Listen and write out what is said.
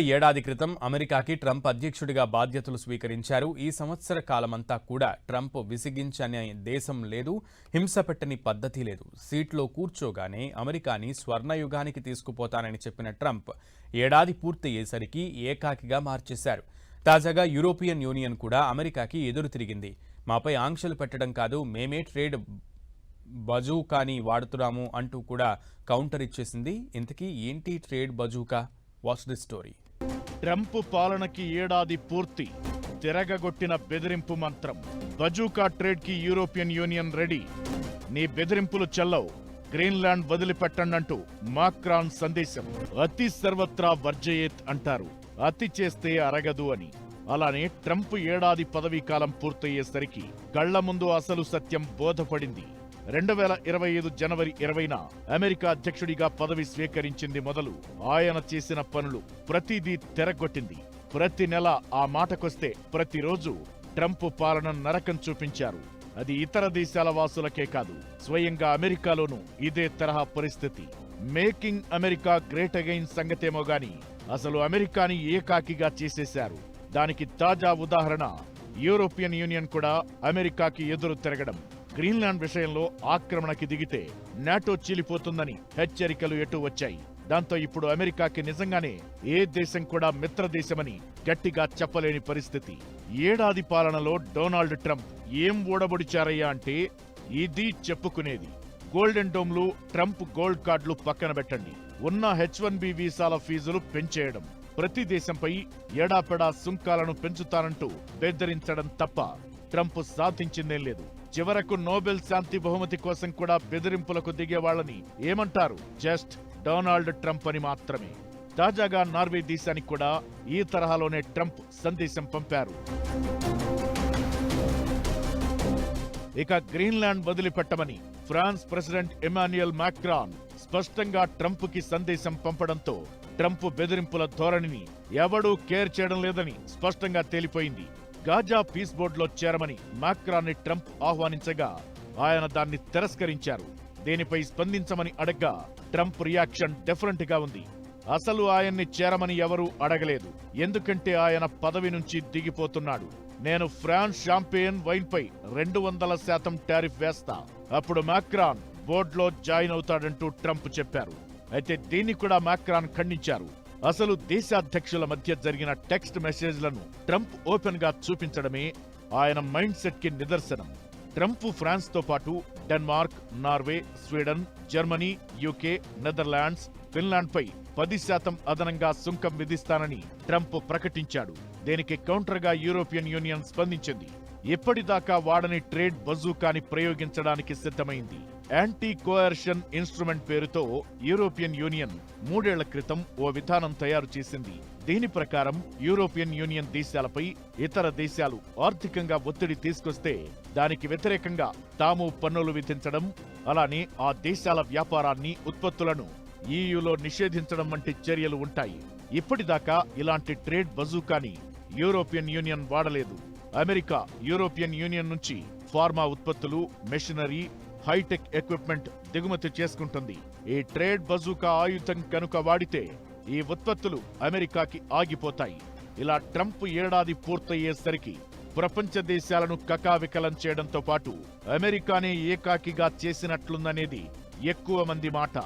ఏడాది క్రితం అమెరికాకి ట్రంప్ అధ్యక్షుడిగా బాధ్యతలు స్వీకరించారు. ఈ సంవత్సర కాలమంతా కూడా ట్రంప్ విసిగించని దేశం లేదు, హింస పెట్టని పద్ధతి లేదు. సీట్లో కూర్చోగానే అమెరికాని స్వర్ణయుగానికి తీసుకుపోతానని చెప్పిన ట్రంప్ ఏడాది పూర్తయ్యేసరికి ఏకాకిగా మార్చేశారు. తాజాగా యూరోపియన్ యూనియన్ కూడా అమెరికాకి ఎదురు తిరిగింది. మాపై ఆంక్షలు పెట్టడం కాదు, మేమే ట్రేడ్ బజూకాని వాడుతున్నాము అంటూ కూడా కౌంటర్ ఇచ్చేసింది. ఇంతకీ ఏంటి trade bazooka? What's the story? Trump పాలనకి ఏడాది పూర్తి. తిరగగొట్టిన బెదిరింపు మంత్రం. బజూకా ట్రేడ్ కి యూరోపియన్ యూనియన్ రెడీ. నీ బెదిరింపులు చెల్లవు, గ్రీన్లాండ్ వదిలిపెట్టండంటూ మాక్రాన్ సందేశం. అతి సర్వత్రా వర్జయేత్ అంటారు, అతి చేస్తే అరగదు అని. అలానే ట్రంప్ ఏడాది పదవీకాలం పూర్తయ్యేసరికి కళ్ల ముందు అసలు సత్యం బోధపడింది. 2025 జనవరి 20న అమెరికా అధ్యక్షుడిగా పదవి స్వీకరించింది మొదలు ఆయన చేసిన పనులు ప్రతిదీ తెరగొట్టింది. ప్రతి నెల ఆ మాటకొస్తే ప్రతిరోజు ట్రంప్ పాలన నరకం చూపించారు. అది ఇతర దేశాల వాసులకే కాదు, స్వయంగా అమెరికాలోనూ ఇదే తరహా పరిస్థితి. మేకింగ్ అమెరికా గ్రేట్ అగైన్ సంగతేమో గాని అసలు అమెరికాని ఏకాకిగా చేసేశారు. దానికి తాజా ఉదాహరణ యూరోపియన్ యూనియన్ కూడా అమెరికాకి ఎదురు తిరగడం. గ్రీన్లాండ్ విషయంలో ఆక్రమణకి దిగితే నాటో చీలిపోతుందని హెచ్చరికలు ఎటు వచ్చాయి. దాంతో ఇప్పుడు అమెరికాకి నిజంగానే ఏ దేశం కూడా మిత్రదేశమని గట్టిగా చెప్పలేని పరిస్థితి. ఏడాది పాలనలో డొనాల్డ్ ట్రంప్ ఏం ఊడబొడిచారయ్యా అంటే ఇది చెప్పుకునేది. గోల్డెన్ డోమ్లు, ట్రంప్ గోల్డ్ కార్డులు పక్కన పెట్టండి, ఉన్న H1B వీసాల ఫీజులు పెంచేయడం, ప్రతి దేశంపై ఎడాపెడా సుంకాలను పెంచుతానంటూ బెదిరించడం తప్ప ట్రంప్ సాధించిందేం లేదు. చివరకు నోబెల్ శాంతి బహుమతి కోసం కూడా బెదిరింపులకు దిగేవాళ్లని ఏమంటారు? జస్ట్ డొనాల్డ్ ట్రంప్ అని మాత్రమే. తాజాగా నార్వే దేశానికి కూడా ఈ తరహాలోనే ట్రంప్ సందేశం పంపారు. ఇక గ్రీన్లాండ్ వదిలిపెట్టమని ఫ్రాన్స్ ప్రెసిడెంట్ ఎమాన్యుయల్ మాక్రాన్ స్పష్టంగా ట్రంప్ కి సందేశం పంపడంతో ట్రంప్ బెదిరింపుల ధోరణిని ఎవడూ కేర్ చేయడం లేదని స్పష్టంగా తేలిపోయింది. గాజా పీస్ బోర్డులో చేరమని మాక్రాన్ని ట్రంప్ ఆహ్వానించగా ఆయన దాన్ని తిరస్కరించారు. దీనిపై స్పందించమని అడగ్గా ట్రంప్ రియాక్షన్ డిఫరెంట్ గా ఉంది. అసలు ఆయన్ని చేరమని ఎవరూ అడగలేదు, ఎందుకంటే ఆయన పదవి నుంచి దిగిపోతున్నాడు. నేను ఫ్రాన్స్ షాంపేన్ వైన్ పై 200% టారిఫ్ వేస్తా, అప్పుడు మాక్రాన్ బోర్డులో జాయిన్ అవుతాడంటూ ట్రంప్ చెప్పారు. అయితే దీన్ని కూడా మాక్రాన్ ఖండించారు. అసలు దేశాధ్యక్షుల మధ్య జరిగిన టెక్స్ట్ మెసేజ్లను ట్రంప్ ఓపెన్ గా చూపించడమే ఆయన మైండ్ సెట్ కి నిదర్శనం. ట్రంప్ ఫ్రాన్స్ తో పాటు Denmark, Norway, Sweden, Germany, UK, Netherlands, Finland పై 10% అదనంగా సుంకం విధిస్తానని ట్రంప్ ప్రకటించాడు. దీనికి కౌంటర్ గా యూరోపియన్ యూనియన్ స్పందించింది. ఇప్పటిదాకా వాడని ట్రేడ్ బజూకాని ప్రయోగించడానికి సిద్ధమైంది. యాంటీ కోయర్షన్ ఇన్స్ట్రుమెంట్ పేరుతో యూరోపియన్ యూనియన్ 3 ఏళ్ల క్రితం ఓ విధానం తయారు చేసింది. దీని ప్రకారం యూరోపియన్ యూనియన్ దేశాలపై ఇతర దేశాలు ఆర్థికంగా ఒత్తిడి తీసుకొస్తే దానికి వ్యతిరేకంగా తాము పన్నులు విధించడం, అలానే ఆ దేశాల వ్యాపారాన్ని, ఉత్పత్తులను EUలో నిషేధించడం వంటి చర్యలు ఉంటాయి. ఇప్పటిదాకా ఇలాంటి ట్రేడ్ బజూకాని యూరోపియన్ యూనియన్ వాడలేదు. అమెరికా యూరోపియన్ యూనియన్ నుంచి ఫార్మా ఉత్పత్తులు, మెషినరీ, హైటెక్ ఎక్విప్మెంట్ దిగుమతి చేసుకుంటుంది. ఈ ట్రేడ్ బజూకా ఆయుధం కనుక వాడితే ఈ ఉత్పత్తులు అమెరికాకి ఆగిపోతాయి. ఇలా ట్రంప్ ఏడాది పూర్తయ్యేసరికి ప్రపంచ దేశాలను కకావికలం చేయడంతో పాటు అమెరికానే ఏకాకిగా చేసినట్లుందనేది ఎక్కువ మంది మాట.